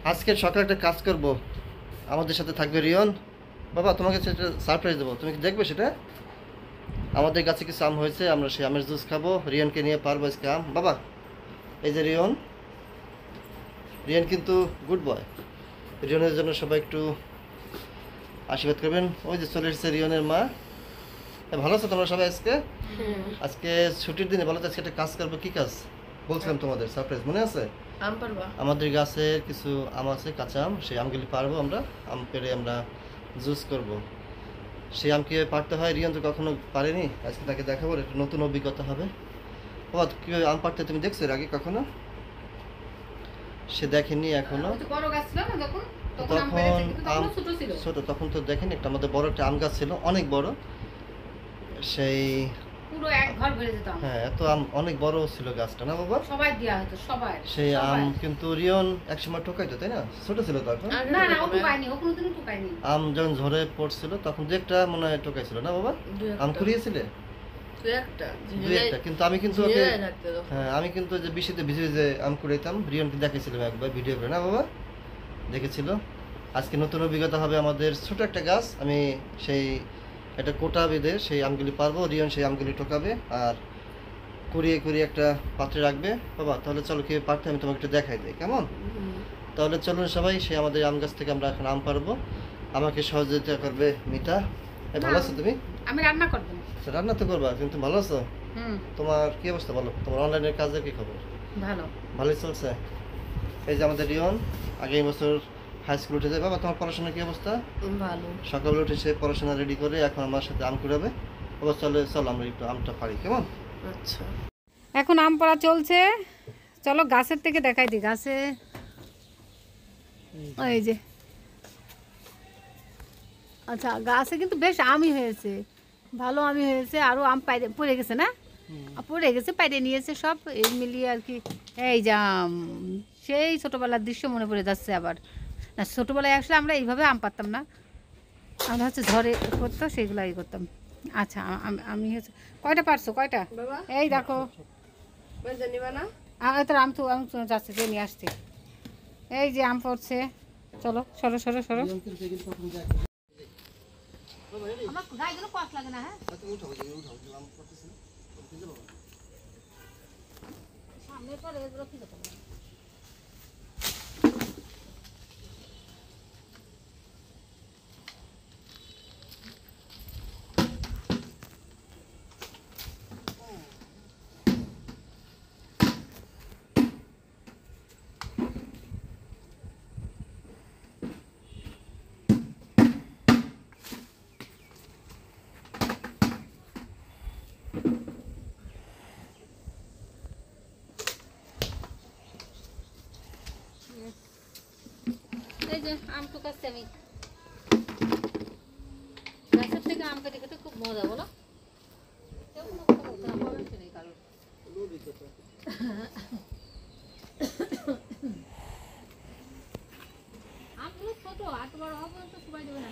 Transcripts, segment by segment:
আজকে সকালে একটা কাজ করব, আমাদের সাথে থাকবে রিয়ন। বাবা তোমাকে সেটা সারপ্রাইজ দেবো, তুমি কি দেখবে সেটা? আমাদের কাছে কিছু আম হয়েছে, আমরা সেই আমের জুস খাবো, রিয়নকে নিয়ে পারবো আজকে আম। বাবা এই যে রিয়ন, রিয়ন কিন্তু গুড বয়। রিয়নের জন্য সবাই একটু আশীর্বাদ করবেন। ওই যে চলে এসেছে রিয়নের মা। ভালো আছো তোমরা সবাই? আজকে আজকে ছুটির দিনে ভালো তো, আজকে একটা কাজ করবো। কি কাজ বলছিলাম তোমাদের? সারপ্রাইজ মনে আছে? আম পারবা? আমাদের গাছের কিছু আম আছে, কাঁচা আম, সেই আমগুলি পারবো আমরা। আম পেড়ে আমরা জুস করব। সেই আম কীভাবে পারতে হয় রিয়ন তো কখনো পারেনি, আজকে তাকে দেখাবো, একটা নতুন অভিজ্ঞতা হবে। বাবা কীভাবে আম পারতে তুমি দেখছো এর আগে কখনো? সে দেখেনি এখনো। বড় গাছ ছিল না তখন, তখন আম ছোট ছিল। ছোট, তখন তো দেখেনি। একটা আমাদের বড় একটা আম গাছ ছিল, অনেক বড়। সেই পুরো এক ঘর ভরে যেত আম। হ্যাঁ, এত আম অনেক বড় ছিল গাছটা, না বাবা? সবাই দেয়া হতো, সবাই। সেই আম কিন্তু রিয়ন একসময় ঠকাইতো, তাই না? ছোট ছিল তখন। না না, ও ঠকায়নি, ও কোনোদিনও ঠকায়নি। আম যখন ঝরে পড়ছিল তখন দু একটা মনে হয় ঠকাইছিল, না বাবা? আম কুড়িয়েছিলে দুই একটা, কিন্তু আমি কিন্তু ওকে, হ্যাঁ আমি কিন্তু যে বৃষ্টিতে ভিজে ভিজে আম কুড়াইতাম, রিয়নকে দেখাইছিলাম একবার ভিডিও করে, না বাবা? দেখেছিল। আজকে নতুন অভিজ্ঞতা হবে আমাদের। ছোট একটা গাছ, আমি সেই একটা কোটা বেঁধে সেই আমগুলি পারবো, রিয়ন সেই আমগুলি ঠকাবে আর কুড়িয়ে কুড়িয়ে একটা পাত্রে রাখবে। বাবা তাহলে চলো কীভাবে পারতে আমি তোমাকে একটু দেখাই দিই, কেমন? তাহলে চলুন সবাই, সেই আমাদের আম গাছ থেকে আমরা এখন আম পারবো। আমাকে সহযোগিতা করবে মিতা। ভালো আছো তুমি? আমি রান্না করব। রান্না তো করবা, কিন্তু ভালো আছো? তোমার কি অবস্থা বলো? তোমার অনলাইনের কাজের কি খবর? ভালো, ভালোই চলছে। এই যে আমাদের রিয়ন আগামী বছর হাই স্কুল উঠে যায়। বাবা তোমার পড়াশোনার কি অবস্থা? ভালো। সকালে উঠে সে পড়াশোনা রেডি করে এখন আমার সাথে আম কুড়াবে। বাবা চলো আমরা একটু আমটা পারি, কেমন? আচ্ছা, এখন আম পাড়া চলছে। চলো গাছের থেকে দেখাই দিই। গাছে এই যে, আচ্ছা গাছে কিন্তু বেশ আমই হয়েছে, ভালো আমই হয়েছে। আরও আম পড়ে গেছে না? পড়ে গেছে, পাইরে নিয়েছে সব, এই মিলিয়ে আর কি। এই যে আম, সেই ছোটোবেলার দৃশ্য মনে পড়ে যাচ্ছে আবার। না ছোটোবেলায় আসলে আমরা এইভাবে আম পারতাম না, আমরা হচ্ছে ঝড়ে করতো সেইগুলো ই করতাম। আচ্ছা আমি হচ্ছে, কয়টা পারছো? কয়টা? এই দেখো তোর আম তো আমি যাচ্ছি, যে নিয়ে আসছি। এই যে আম পড়ছে, চলো সরো সরো সরো। আমার গায়ে কষ্ট লাগে না? হ্যাঁ সামনে পরে এগুলো কি করতে হবে? এই যে আম টুকাচ্ছি আমি। গাছের থেকে আম কেটে খেতে খুব মজা, বলো? আমগুলো ছোট, আর তোমার অপর্যন্ত সবাই দেবে না?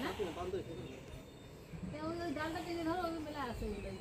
ওই ডালটা টেনে ধরো, ওই মেলা আছে ওগুলোই।